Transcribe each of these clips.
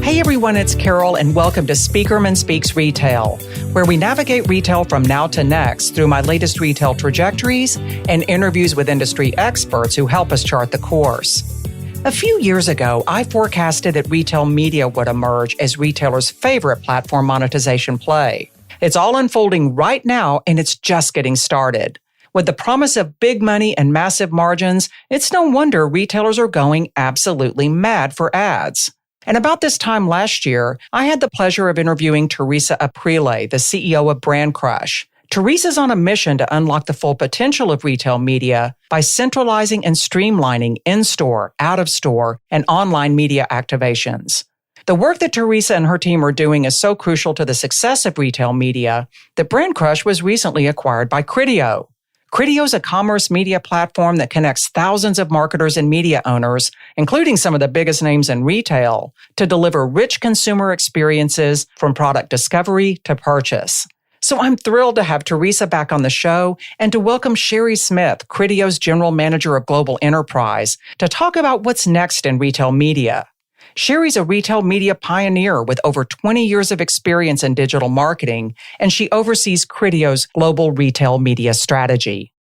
Hey everyone, it's Carol and welcome to Speakerman Speaks Retail, where we navigate retail from now to next through my latest retail trajectories and interviews with industry experts who help us chart the course. A few years ago, I forecasted that retail media would emerge as retailers' favorite platform monetization play. It's all unfolding right now and it's just getting started. With the promise of big money and massive margins, it's no wonder retailers are going absolutely mad for ads. And about this time last year, I had the pleasure of interviewing Teresa Aprile, the CEO of Brandcrush. Teresa's on a mission to unlock the full potential of retail media by centralizing and streamlining in-store, out-of-store, and online media activations. The work that Teresa and her team are doing is so crucial to the success of retail media that Brandcrush was recently acquired by Criteo. Criteo is a commerce media platform that connects thousands of marketers and media owners, including some of the biggest names in retail, to deliver rich consumer experiences from product discovery to purchase. So I'm thrilled to have Teresa back on the show and to welcome Sherry Smith, Criteo's General Manager of Global Enterprise, to talk about what's next in retail media. Sherry's a retail media pioneer with over 20 years of experience in digital marketing, and she oversees Criteo's global retail media strategy.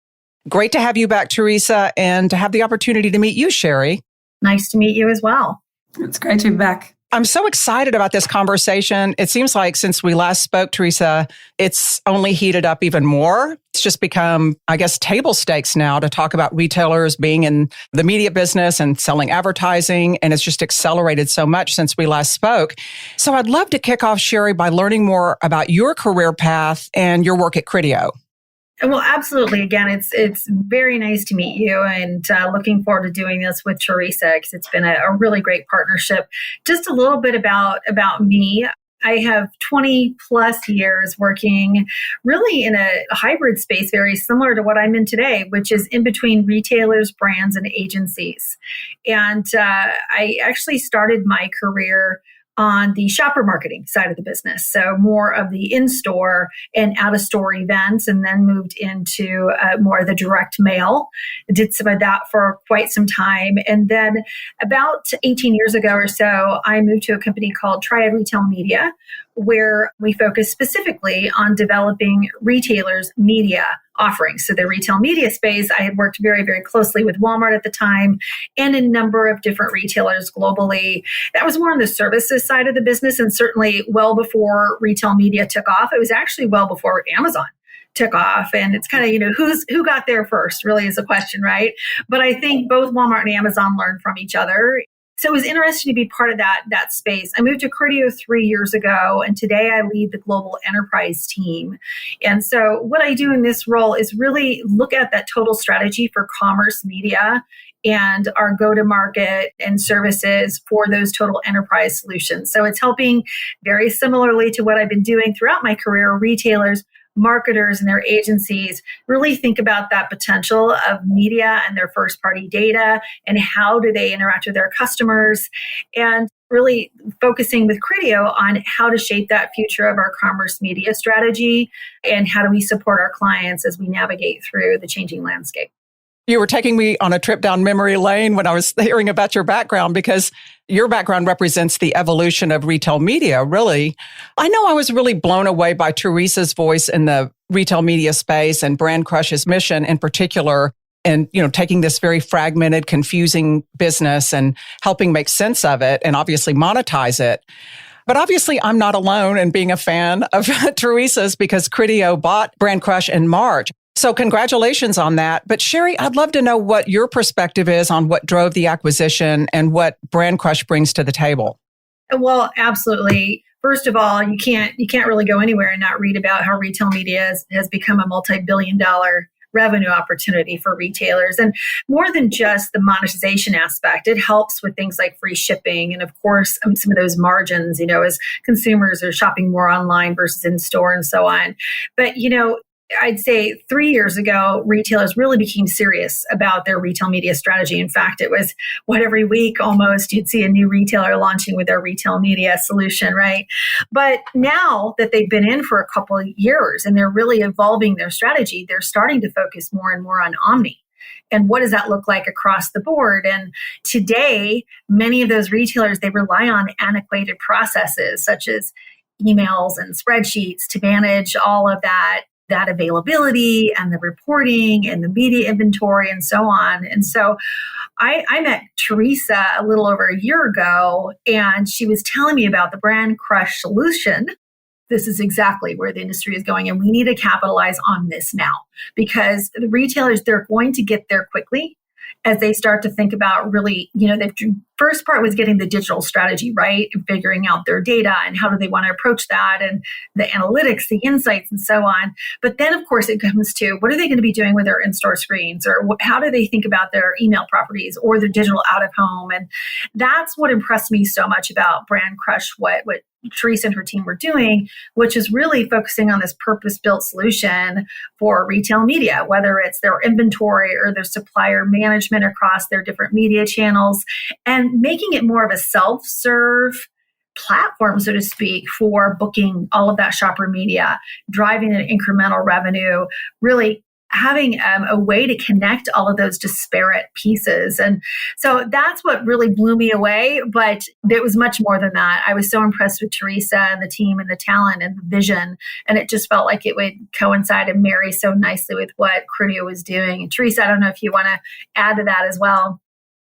Great to have you back, Teresa, and to have the opportunity to meet you, Sherry. Nice to meet you as well. It's great to be back. I'm so excited about this conversation. It seems like since we last spoke, Teresa, it's only heated up even more. It's just become, I guess, table stakes now to talk about retailers being in the media business and selling advertising. And it's just accelerated so much since we last spoke. So I'd love to kick off, Sherry, by learning more about your career path and your work at Criteo. Well, absolutely. Again, it's very nice to meet you and looking forward to doing this with Teresa because it's been a really great partnership. Just a little bit about me. I have 20 plus years working really in a hybrid space, very similar to what I'm in today, which is in between retailers, brands, and agencies. And I actually started my career on the shopper marketing side of the business. So more of the in-store and out-of-store events, and then moved into more of the direct mail. I did some of that for quite some time. And then about 18 years ago or so, I moved to a company called Triad Retail Media, where we focus specifically on developing retailers' media offerings. So the retail media space, I had worked very, very closely with Walmart at the time and a number of different retailers globally. That was more on the services side of the business and certainly well before retail media took off. It was actually well before Amazon took off. And it's kind of, who got there first really is a question, right? But I think both Walmart and Amazon learned from each other. So it was interesting to be part of that space. I moved to Criteo 3 years ago, and today I lead the global enterprise team. And so what I do in this role is really look at that total strategy for commerce media and our go-to-market and services for those total enterprise solutions. So it's helping very similarly to what I've been doing throughout my career, retailers, marketers and their agencies really think about that potential of media and their first party data and how do they interact with their customers, and really focusing with Criteo on how to shape that future of our commerce media strategy and how do we support our clients as we navigate through the changing landscape. You were taking me on a trip down memory lane when I was hearing about your background, because your background represents the evolution of retail media, really. I know I was really blown away by Teresa's voice in the retail media space and Brandcrush's mission in particular, and taking this very fragmented, confusing business and helping make sense of it and obviously monetize it. But obviously, I'm not alone in being a fan of Teresa's because Criteo bought Brandcrush in March. So congratulations on that. But Sherry, I'd love to know what your perspective is on what drove the acquisition and what Brandcrush brings to the table. Well, absolutely. First of all, you can't really go anywhere and not read about how retail media has become a multi-billion-dollar revenue opportunity for retailers. And more than just the monetization aspect, it helps with things like free shipping and, of course, some of those margins, as consumers are shopping more online versus in store and so on. But, I'd say 3 years ago, retailers really became serious about their retail media strategy. In fact, it was every week almost you'd see a new retailer launching with their retail media solution, right? But now that they've been in for a couple of years and they're really evolving their strategy, they're starting to focus more and more on omni. And what does that look like across the board? And today, many of those retailers, they rely on antiquated processes such as emails and spreadsheets to manage all of that availability and the reporting and the media inventory and so on. And so I met Teresa a little over a year ago, and she was telling me about the Brandcrush solution. This is exactly where the industry is going, and we need to capitalize on this now, because the retailers, they're going to get there quickly as they start to think about really, the first part was getting the digital strategy right and figuring out their data and how do they want to approach that and the analytics, the insights, and so on. But then, of course, it comes to what are they going to be doing with their in-store screens, or how do they think about their email properties or their digital out-of-home? And that's what impressed me so much about Brandcrush, what Teresa and her team were doing, which is really focusing on this purpose-built solution for retail media, whether it's their inventory or their supplier management across their different media channels, and making it more of a self-serve platform, so to speak, for booking all of that shopper media, driving an incremental revenue, really having a way to connect all of those disparate pieces. And so that's what really blew me away. But it was much more than that. I was so impressed with Teresa and the team and the talent and the vision. And it just felt like it would coincide and marry so nicely with what Criteo was doing. And Teresa, I don't know if you want to add to that as well.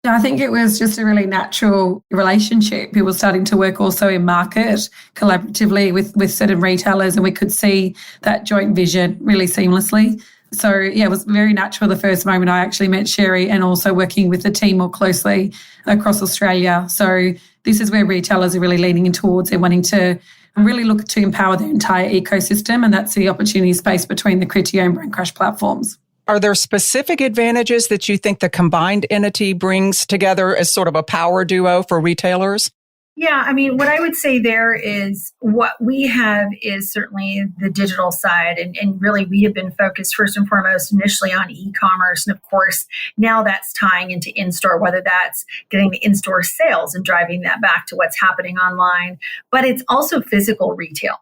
I think it was just a really natural relationship. People starting to work also in market collaboratively with certain retailers, and we could see that joint vision really seamlessly. So, yeah, it was very natural the first moment I actually met Sherry, and also working with the team more closely across Australia. So this is where retailers are really leaning in towards. They're wanting to really look to empower their entire ecosystem, and that's the opportunity space between the Criteo and Brandcrush platforms. Are there specific advantages that you think the combined entity brings together as sort of a power duo for retailers? Yeah, I mean, what I would say there is what we have is certainly the digital side. And really, we have been focused first and foremost initially on e-commerce. And of course, now that's tying into in-store, whether that's getting the in-store sales and driving that back to what's happening online. But it's also physical retail.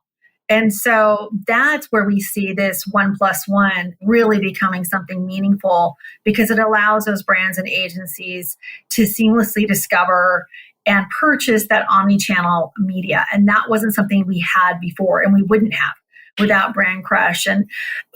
And so that's where we see this 1+1 really becoming something meaningful, because it allows those brands and agencies to seamlessly discover and purchase that omni-channel media. And that wasn't something we had before, and we wouldn't have without Brandcrush. And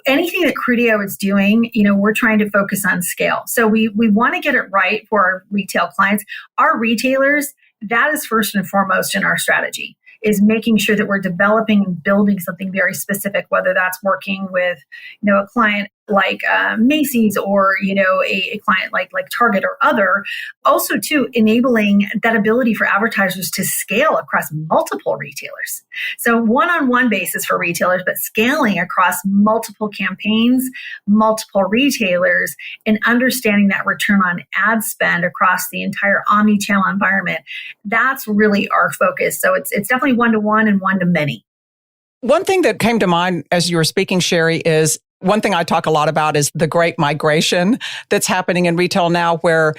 anything that Criteo is doing, we're trying to focus on scale. So we want to get it right for our retail clients. Our retailers, that is first and foremost in our strategy, is making sure that we're developing and building something very specific, whether that's working with, a client like Macy's or, a client like Target or other. Also, too, enabling that ability for advertisers to scale across multiple retailers. So one-on-one basis for retailers, but scaling across multiple campaigns, multiple retailers, and understanding that return on ad spend across the entire omni-channel environment. That's really our focus. So it's definitely one-to-one and one-to-many. One thing that came to mind as you were speaking, Sherry, is one thing I talk a lot about is the great migration that's happening in retail now, where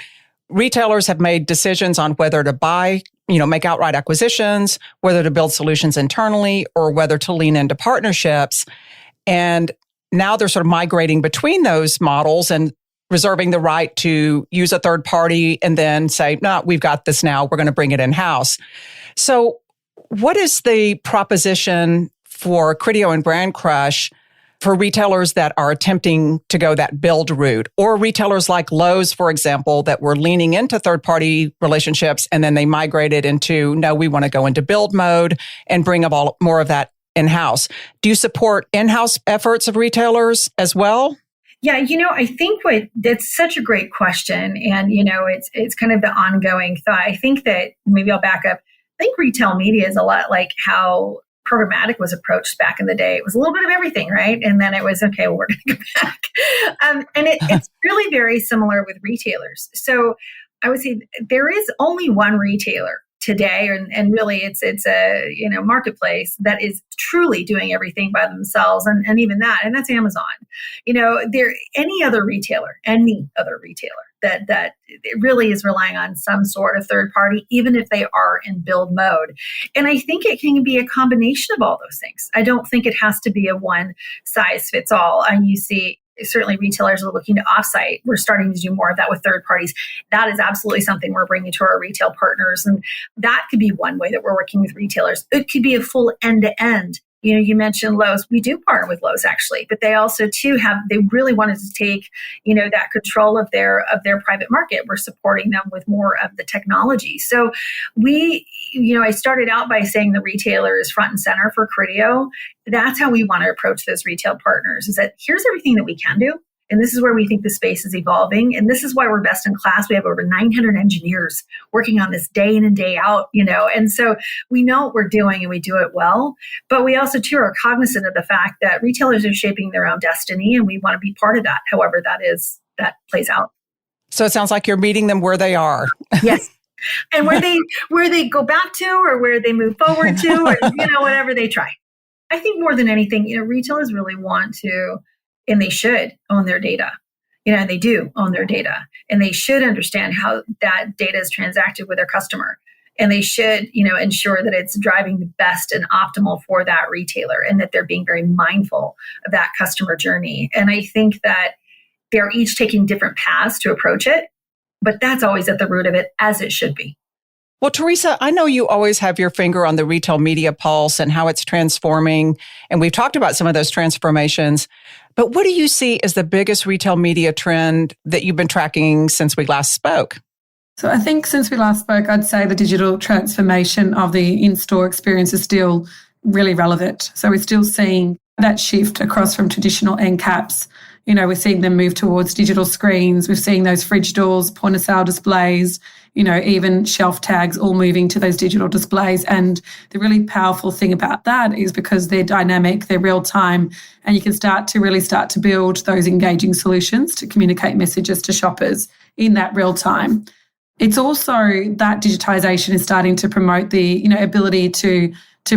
retailers have made decisions on whether to buy, make outright acquisitions, whether to build solutions internally, or whether to lean into partnerships. And now they're sort of migrating between those models and reserving the right to use a third party and then say, no, we've got this now, we're going to bring it in-house. So what is the proposition for Criteo and Brandcrush for retailers that are attempting to go that build route, or retailers like Lowe's, for example, that were leaning into third-party relationships and then they migrated into, no, we want to go into build mode and bring more of that in-house. Do you support in-house efforts of retailers as well? Yeah, I think that's such a great question. And, it's kind of the ongoing thought. I think that maybe I'll back up. I think retail media is a lot like how programmatic was approached back in the day. It was a little bit of everything, right? And then it was, okay, well, we're going to go back. And it's really very similar with retailers. So I would say there is only one retailer today, and really it's a marketplace that is truly doing everything by themselves, and even that, and that's Amazon. Any other retailer that it really is relying on some sort of third party, even if they are in build mode. And I think it can be a combination of all those things. I don't think it has to be a one size fits all. And you see Certainly retailers are looking to offsite. We're starting to do more of that with third parties. That is absolutely something we're bringing to our retail partners. And that could be one way that we're working with retailers. It could be a full end-to-end. You mentioned Lowe's. We do partner with Lowe's actually, but they also too they really wanted to take, that control of their private market. We're supporting them with more of the technology. So I started out by saying the retailer is front and center for Criteo. That's how we want to approach those retail partners, is that here's everything that we can do. And this is where we think the space is evolving. And this is why we're best in class. We have over 900 engineers working on this day in and day out, and so we know what we're doing and we do it well. But we also too are cognizant of the fact that retailers are shaping their own destiny and we want to be part of that, however that plays out. So it sounds like you're meeting them where they are. Yes. And where they go back to or where they move forward to or, whatever they try. I think more than anything, retailers really want to, and they should own their data. And they do own their data. And they should understand how that data is transacted with their customer. And they should, ensure that it's driving the best and optimal for that retailer and that they're being very mindful of that customer journey. And I think that they're each taking different paths to approach it, but that's always at the root of it, as it should be. Well, Teresa, I know you always have your finger on the retail media pulse and how it's transforming. And we've talked about some of those transformations. But what do you see as the biggest retail media trend that you've been tracking since we last spoke? So I think since we last spoke, I'd say the digital transformation of the in-store experience is still really relevant. So we're still seeing that shift across from traditional end caps. We're seeing them move towards digital screens. We're seeing those fridge doors, point of sale displays, even shelf tags all moving to those digital displays. And the really powerful thing about that is because they're dynamic, they're real time, and you can start to build those engaging solutions to communicate messages to shoppers in that real time. It's also that digitization is starting to promote the, ability to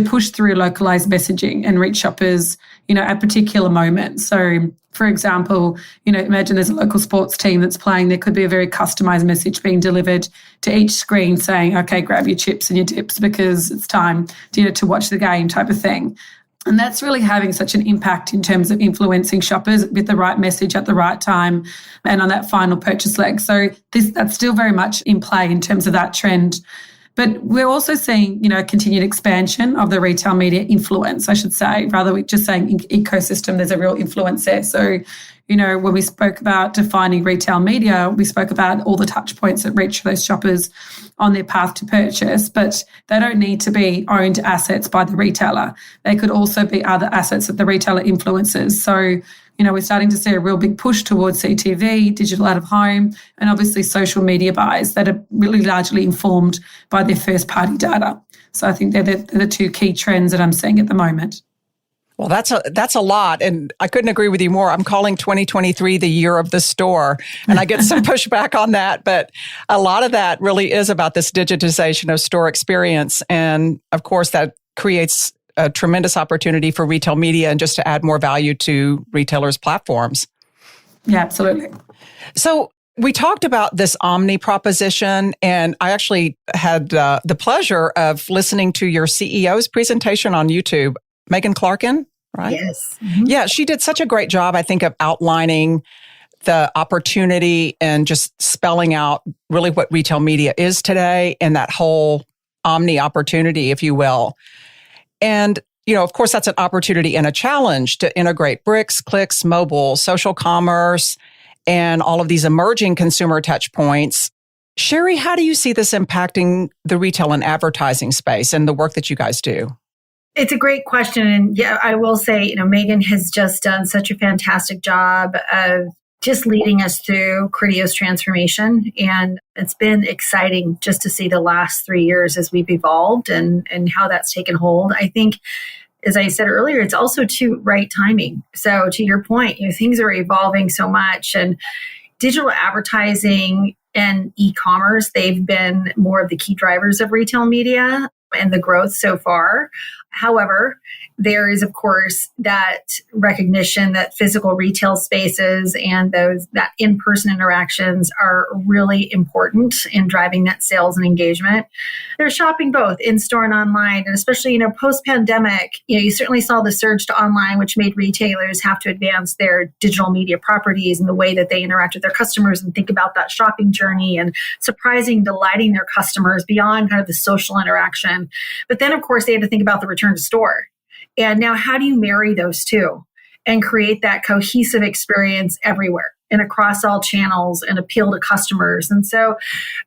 push through localized messaging and reach shoppers, at particular moments. So, for example, imagine there's a local sports team that's playing. There could be a very customized message being delivered to each screen saying, okay, grab your chips and your dips because it's time to watch the game type of thing. And that's really having such an impact in terms of influencing shoppers with the right message at the right time and on that final purchase leg. So that's still very much in play in terms of that trend. But we're also seeing, continued expansion of the retail media influence, I should say, rather than just saying ecosystem, there's a real influence there. So, when we spoke about defining retail media, we spoke about all the touch points that reach those shoppers on their path to purchase, but they don't need to be owned assets by the retailer. They could also be other assets that the retailer influences. So, we're starting to see a real big push towards CTV, digital out of home, and obviously social media buys that are really largely informed by their first party data. So I think they're the two key trends that I'm seeing at the moment. Well, that's a lot. And I couldn't agree with you more. I'm calling 2023 the year of the store. And I get some pushback on that. But a lot of that really is about this digitization of store experience. And of course, that creates a tremendous opportunity for retail media and just to add more value to retailers' platforms. Yeah, absolutely. So we talked about this Omni proposition, and I actually had the pleasure of listening to your CEO's presentation on YouTube, Megan Clarkin, right? Yes. Mm-hmm. Yeah, she did such a great job, I think, of outlining the opportunity and just spelling out really what retail media is today and that whole Omni opportunity, if you will. And, of course, that's an opportunity and a challenge to integrate bricks, clicks, mobile, social commerce, and all of these emerging consumer touch points. Sherry, how do you see this impacting the retail and advertising space and the work that you guys do? It's a great question. And yeah, I will say, Megan has just done such a fantastic job of just leading us through Criteo's transformation. And it's been exciting just to see the last 3 years as we've evolved and how that's taken hold. I think, as I said earlier, it's also right timing. So to your point, things are evolving so much, and digital advertising and e-commerce, they've been more of the key drivers of retail media and the growth so far. However, there is, of course, that recognition that physical retail spaces and that in-person interactions are really important in driving that sales and engagement. They're shopping both in-store and online, and especially, post-pandemic, you certainly saw the surge to online, which made retailers have to advance their digital media properties and the way that they interact with their customers and think about that shopping journey and surprising, delighting their customers beyond kind of the social interaction. But then, of course, they had to think about the return to store. And now, how do you marry those two and create that cohesive experience everywhere and across all channels and appeal to customers? And so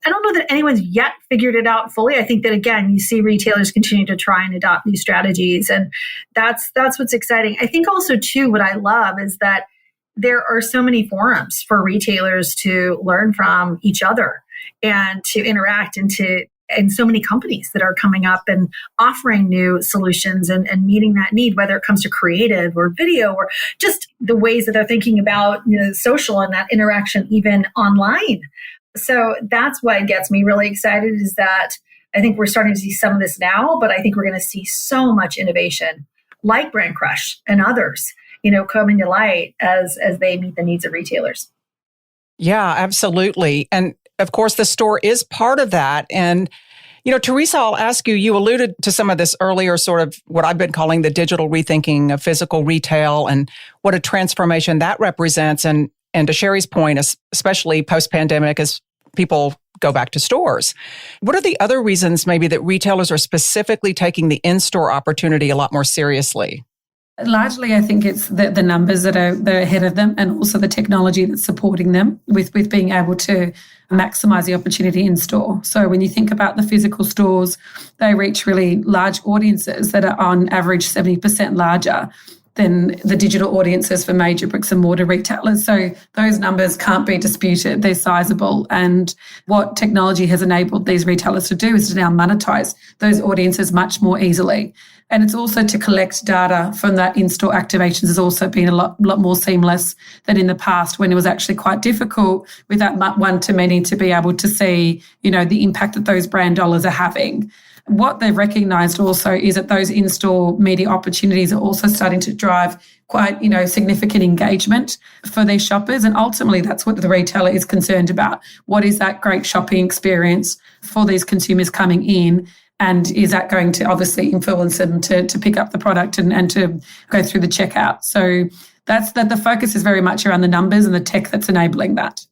I don't know that anyone's yet figured it out fully. I think that, again, you see retailers continue to try and adopt new strategies. And that's what's exciting. I think also, too, what I love is that there are so many forums for retailers to learn from each other and to interact and so many companies that are coming up and offering new solutions and meeting that need, whether it comes to creative or video or just the ways that they're thinking about social and that interaction even online. So that's what gets me really excited, is that I think we're starting to see some of this now, but I think we're going to see so much innovation like Brandcrush and others, coming to light as they meet the needs of retailers. Yeah, absolutely. And of course, the store is part of that. And, Teresa, I'll ask you, you alluded to some of this earlier, sort of what I've been calling the digital rethinking of physical retail and what a transformation that represents. And to Sherry's point, especially post-pandemic, as people go back to stores. What are the other reasons maybe that retailers are specifically taking the in-store opportunity a lot more seriously? Largely, I think it's the numbers that are ahead of them, and also the technology that's supporting them with being able to maximize the opportunity in store. So when you think about the physical stores, they reach really large audiences that are on average 70% larger than the digital audiences for major bricks and mortar retailers. So those numbers can't be disputed. They're sizable. And what technology has enabled these retailers to do is to now monetize those audiences much more easily. And it's also to collect data from that in-store activations has also been a lot more seamless than in the past, when it was actually quite difficult with that one-to-many to be able to see, the impact that those brand dollars are having. What they've recognised also is that those in-store media opportunities are also starting to drive quite, significant engagement for these shoppers. And ultimately, that's what the retailer is concerned about. What is that great shopping experience for these consumers coming in? And is that going to obviously influence them to pick up the product and to go through the checkout? So that's that. The focus is very much around the numbers and the tech that's enabling that.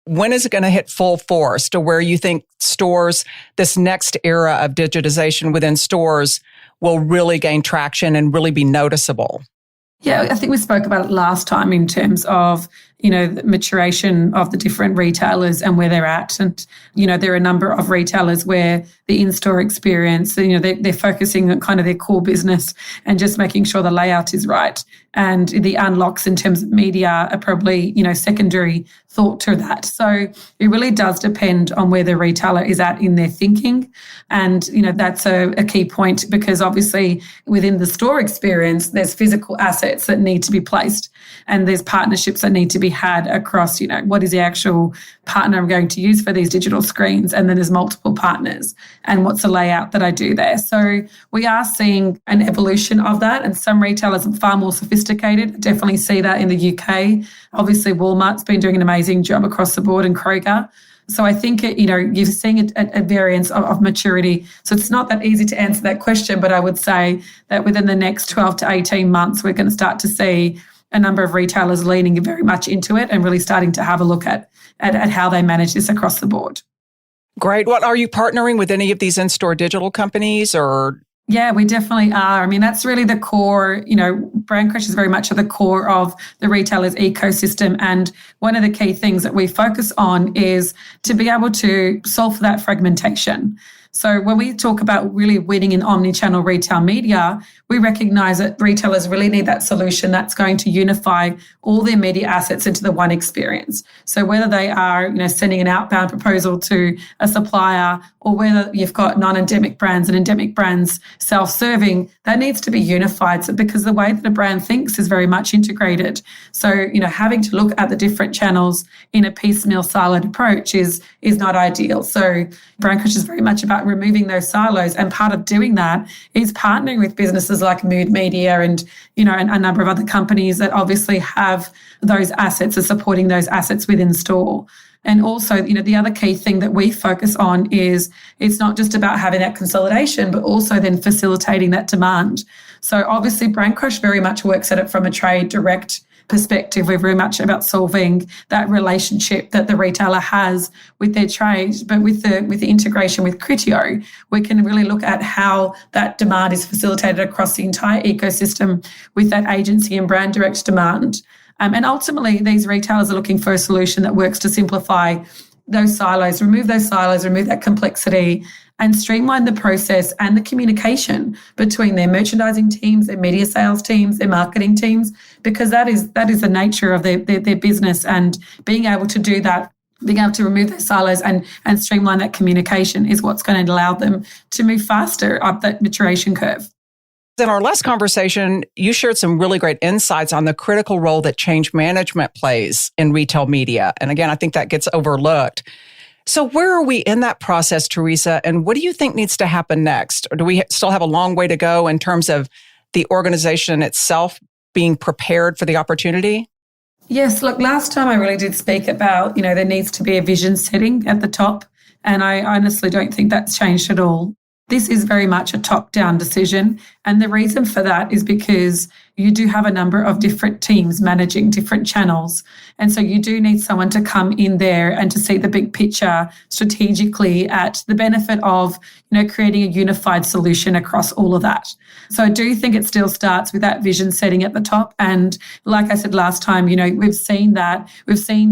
When is it going to hit full force to where you think stores, this next era of digitization within stores, will really gain traction and really be noticeable? Yeah, I think we spoke about it last time in terms of, the maturation of the different retailers and where they're at. And, there are a number of retailers where the in-store experience, they're focusing on kind of their core business and just making sure the layout is right. And the unlocks in terms of media are probably, secondary thought to that. So it really does depend on where the retailer is at in their thinking. And, that's a key point, because obviously within the store experience, there's physical assets that need to be placed, and there's partnerships that need to be had across, what is the actual partner I'm going to use for these digital screens, and then there's multiple partners, and what's the layout that I do there. So we are seeing an evolution of that, and some retailers are far more sophisticated. I definitely see that in the UK. Obviously, Walmart's been doing an amazing job across the board, and Kroger. So I think, you're seeing a variance of maturity. So it's not that easy to answer that question, but I would say that within the next 12 to 18 months, we're going to start to see a number of retailers leaning very much into it and really starting to have a look at how they manage this across the board. Great. What are you partnering with any of these in-store digital companies or? Yeah, we definitely are. I mean, that's really the core, Brandcrush is very much at the core of the retailer's ecosystem. And one of the key things that we focus on is to be able to solve for that fragmentation. So when we talk about really winning in omni-channel retail media, we recognize that retailers really need that solution that's going to unify all their media assets into the one experience. So whether they are, sending an outbound proposal to a supplier, or whether you've got non-endemic brands and endemic brands self-serving, that needs to be unified. So because the way that a brand thinks is very much integrated. So, having to look at the different channels in a piecemeal siloed approach is not ideal. So Brandcrush is very much about about removing those silos. And part of doing that is partnering with businesses like Mood Media and, a number of other companies that obviously have those assets, are supporting those assets within store. And also, the other key thing that we focus on is it's not just about having that consolidation, but also then facilitating that demand. So obviously Brandcrush very much works at it from a trade direct perspective. We're very much about solving that relationship that the retailer has with their trade. But with the integration with Criteo, we can really look at how that demand is facilitated across the entire ecosystem with that agency and brand direct demand. And ultimately, these retailers are looking for a solution that works to simplify those silos, remove that complexity, and streamline the process and the communication between their merchandising teams, their media sales teams, their marketing teams, because that is the nature of their business. And being able to do that, being able to remove those silos and streamline that communication is what's going to allow them to move faster up that maturation curve. In our last conversation, you shared some really great insights on the critical role that change management plays in retail media. And again, I think that gets overlooked. So where are we in that process, Teresa? And what do you think needs to happen next? Or do we still have a long way to go in terms of the organization itself being prepared for the opportunity? Yes, look, last time I really did speak about, there needs to be a vision setting at the top. And I honestly don't think that's changed at all. This is very much a top-down decision. And the reason for that is because you do have a number of different teams managing different channels. And so you do need someone to come in there and to see the big picture strategically at the benefit of, creating a unified solution across all of that. So I do think it still starts with that vision setting at the top. And like I said last time, we've seen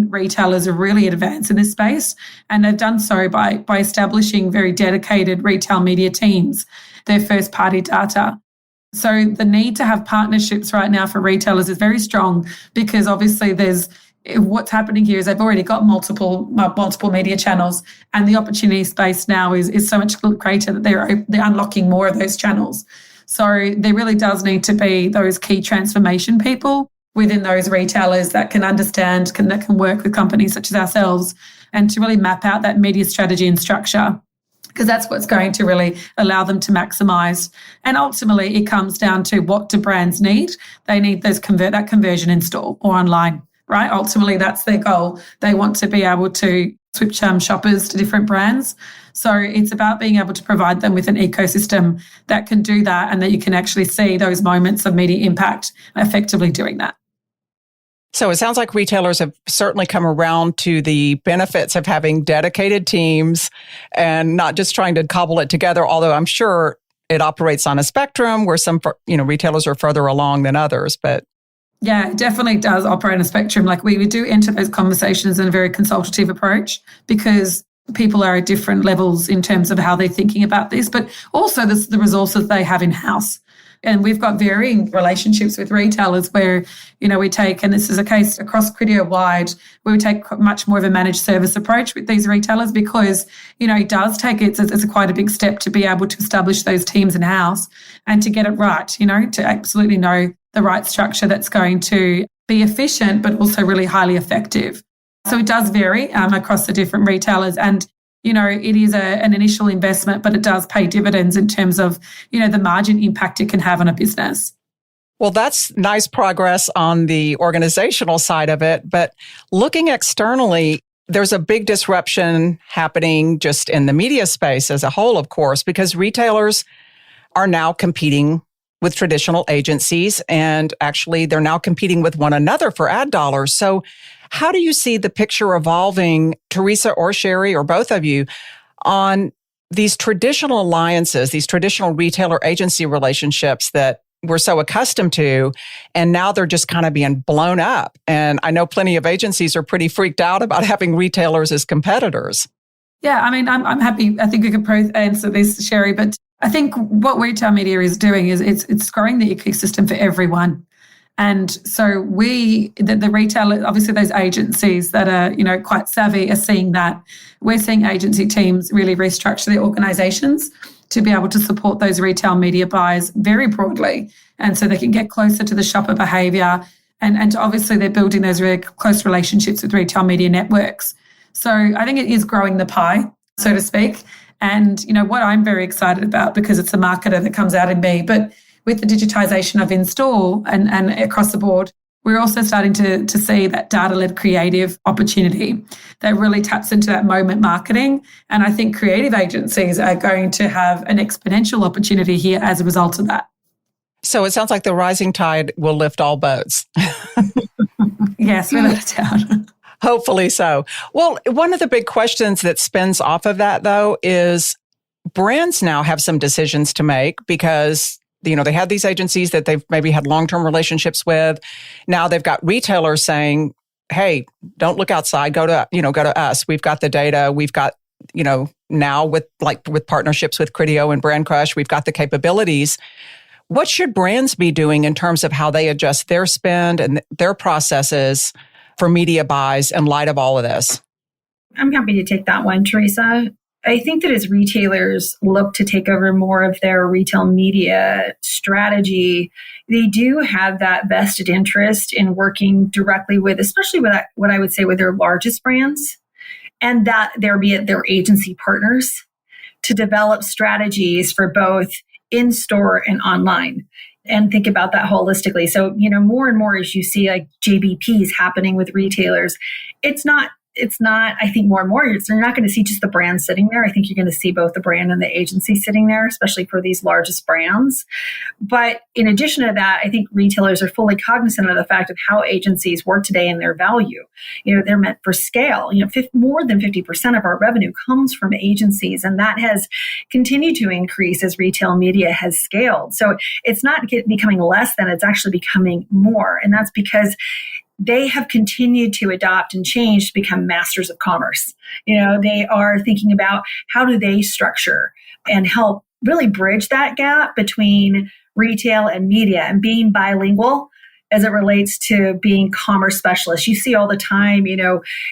retailers really advance in this space, and they've done so by establishing very dedicated retail media teams, their first party data. So the need to have partnerships right now for retailers is very strong, because obviously what's happening here is they've already got multiple media channels, and the opportunity space now is so much greater that they're unlocking more of those channels. So there really does need to be those key transformation people within those retailers that can understand, that can work with companies such as ourselves, and to really map out that media strategy and structure, because that's what's going to really allow them to maximize. And ultimately, it comes down to, what do brands need? They need that conversion in store or online, right? Ultimately, that's their goal. They want to be able to switch shoppers to different brands. So it's about being able to provide them with an ecosystem that can do that, and that you can actually see those moments of media impact effectively doing that. So it sounds like retailers have certainly come around to the benefits of having dedicated teams and not just trying to cobble it together, although I'm sure it operates on a spectrum where some, retailers are further along than others. But yeah, it definitely does operate on a spectrum. Like we do enter those conversations in a very consultative approach, because people are at different levels in terms of how they're thinking about this, but also the resources they have in-house. And we've got varying relationships with retailers where, we take, and this is a case across Criteo wide, where we take much more of a managed service approach with these retailers, because, it does take, it's quite a big step to be able to establish those teams in-house and to get it right, to absolutely know the right structure that's going to be efficient, but also really highly effective. So it does vary across the different retailers. And it is an initial investment, but it does pay dividends in terms of, the margin impact it can have on a business. Well, that's nice progress on the organizational side of it. But looking externally, there's a big disruption happening just in the media space as a whole, of course, because retailers are now competing with traditional agencies, and actually they're now competing with one another for ad dollars. So how do you see the picture evolving, Teresa or Sherry, or both of you, on these traditional alliances, these traditional retailer agency relationships that we're so accustomed to, and now they're just kind of being blown up? And I know plenty of agencies are pretty freaked out about having retailers as competitors. Yeah, I mean, I'm happy. I think we could both answer this, Sherry, but I think what retail media is doing is it's growing the ecosystem for everyone. And so the retailer, obviously those agencies that are, quite savvy are seeing that. We're seeing agency teams really restructure their organizations to be able to support those retail media buyers very broadly. And so they can get closer to the shopper behavior. And obviously they're building those really close relationships with retail media networks. So I think it is growing the pie, so to speak. And, what I'm very excited about, because it's a marketer that comes out in me, but with the digitization of in-store and across the board, we're also starting to see that data-led creative opportunity that really taps into that moment marketing. And I think creative agencies are going to have an exponential opportunity here as a result of that. So it sounds like the rising tide will lift all boats. Yes, without a doubt. Hopefully so. Well, one of the big questions that spins off of that, though, is brands now have some decisions to make because they had these agencies that they've maybe had long-term relationships with. Now they've got retailers saying, hey, don't look outside, go to us. We've got the data. We've got, now with partnerships with Criteo and Brandcrush, we've got the capabilities. What should brands be doing in terms of how they adjust their spend and their processes for media buys in light of all of this? I'm happy to take that one, Teresa. I think that as retailers look to take over more of their retail media strategy, they do have that vested interest in working directly with, especially with what I would say with their largest brands, and that there be their agency partners to develop strategies for both in-store and online. And think about that holistically. So, more and more as you see like JBPs happening with retailers, it's not, I think more and more, you're not going to see just the brand sitting there. I think you're going to see both the brand and the agency sitting there, especially for these largest brands. But in addition to that, I think retailers are fully cognizant of the fact of how agencies work today and their value. They're meant for scale. More than 50% of our revenue comes from agencies, and that has continued to increase as retail media has scaled. So it's not becoming less than, it's actually becoming more. And that's because they have continued to adopt and change to become masters of commerce. They are thinking about how do they structure and help really bridge that gap between retail and media and being bilingual as it relates to being commerce specialists. You see all the time,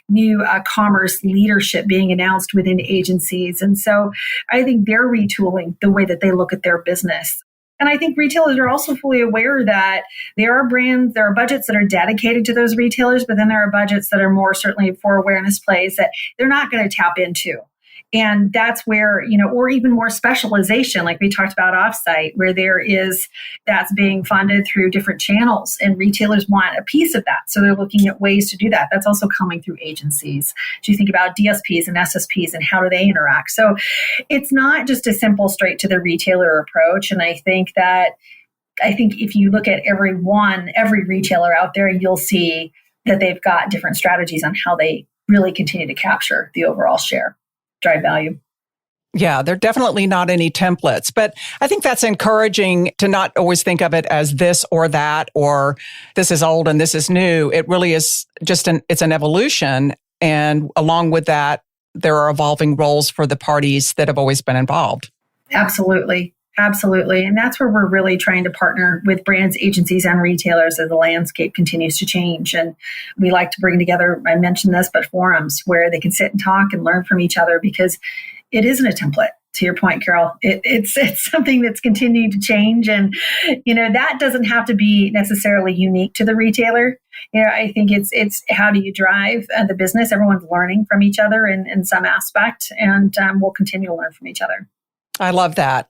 new commerce leadership being announced within agencies. And so I think they're retooling the way that they look at their business. And I think retailers are also fully aware that there are brands, there are budgets that are dedicated to those retailers, but then there are budgets that are more certainly for awareness plays that they're not going to tap into. And that's where, or even more specialization, like we talked about offsite, where that's being funded through different channels and retailers want a piece of that. So they're looking at ways to do that. That's also coming through agencies. So you think about DSPs and SSPs and how do they interact? So it's not just a simple straight to the retailer approach. And I think if you look at every retailer out there, you'll see that they've got different strategies on how they really continue to capture the overall share. Drive value. Yeah, there are definitely not any templates, but I think that's encouraging to not always think of it as this or that, or this is old and this is new. It really is it's an evolution. And along with that, there are evolving roles for the parties that have always been involved. Absolutely. Absolutely. And that's where we're really trying to partner with brands, agencies, and retailers as the landscape continues to change. And we like to bring together, I mentioned this, but forums where they can sit and talk and learn from each other, because it isn't a template. To your point, Carol, it's something that's continuing to change. And, that doesn't have to be necessarily unique to the retailer. I think it's how do you drive the business? Everyone's learning from each other in some aspect, and we'll continue to learn from each other. I love that.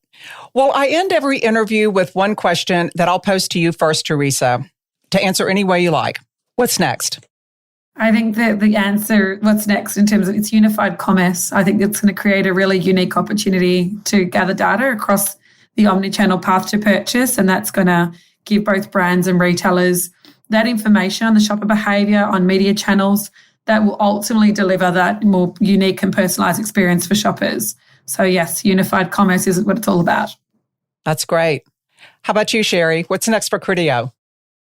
Well, I end every interview with one question that I'll pose to you first, Teresa, to answer any way you like. What's next? I think that the answer, what's next in terms of it's unified commerce, I think it's going to create a really unique opportunity to gather data across the omnichannel path to purchase. And that's going to give both brands and retailers that information on the shopper behavior, on media channels that will ultimately deliver that more unique and personalized experience for shoppers. So yes, unified commerce is what it's all about. That's great. How about you, Sherry? What's next for Criteo?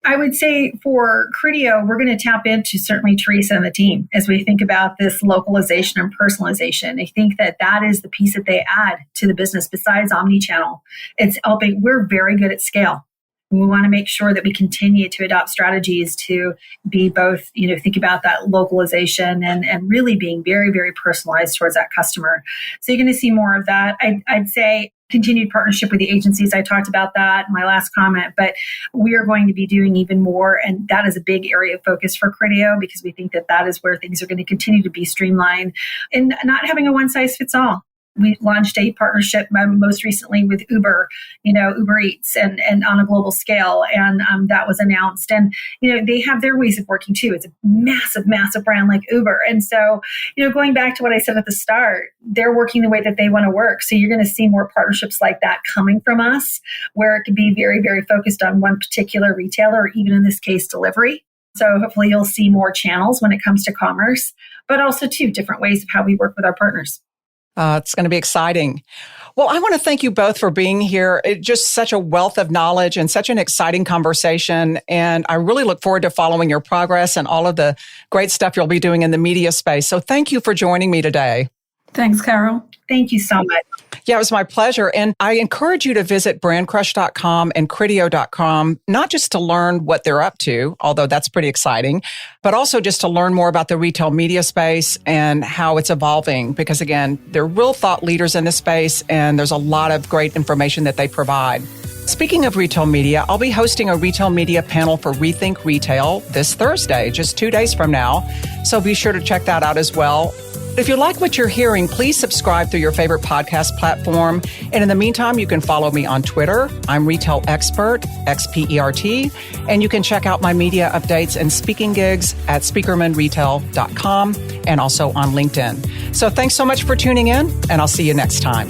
I would say for Criteo, we're going to tap into certainly Teresa and the team as we think about this localization and personalization. I think that is the piece that they add to the business besides omnichannel. It's helping. We're very good at scale. We want to make sure that we continue to adopt strategies to be both, think about that localization and really being very, very personalized towards that customer. So you're going to see more of that. I'd say continued partnership with the agencies. I talked about that in my last comment, but we are going to be doing even more. And that is a big area of focus for Criteo, because we think that is where things are going to continue to be streamlined and not having a one size fits all. We launched a partnership most recently with Uber, Uber Eats and on a global scale. And that was announced. And, they have their ways of working too. It's a massive, massive brand like Uber. And so, going back to what I said at the start, they're working the way that they want to work. So you're going to see more partnerships like that coming from us, where it could be very, very focused on one particular retailer, or even in this case, delivery. So hopefully you'll see more channels when it comes to commerce, but also too different ways of how we work with our partners. It's going to be exciting. Well, I want to thank you both for being here. It's just such a wealth of knowledge and such an exciting conversation. And I really look forward to following your progress and all of the great stuff you'll be doing in the media space. So thank you for joining me today. Thanks, Carol. Thank you so much. Yeah, it was my pleasure. And I encourage you to visit brandcrush.com and Criteo.com, not just to learn what they're up to, although that's pretty exciting, but also just to learn more about the retail media space and how it's evolving. Because again, they're real thought leaders in this space, and there's a lot of great information that they provide. Speaking of retail media, I'll be hosting a retail media panel for Rethink Retail this Thursday, just 2 days from now. So be sure to check that out as well. If you like what you're hearing, please subscribe through your favorite podcast platform. And in the meantime, you can follow me on Twitter. I'm Retail Expert, XPERT. And you can check out my media updates and speaking gigs at speakermanretail.com and also on LinkedIn. So thanks so much for tuning in, and I'll see you next time.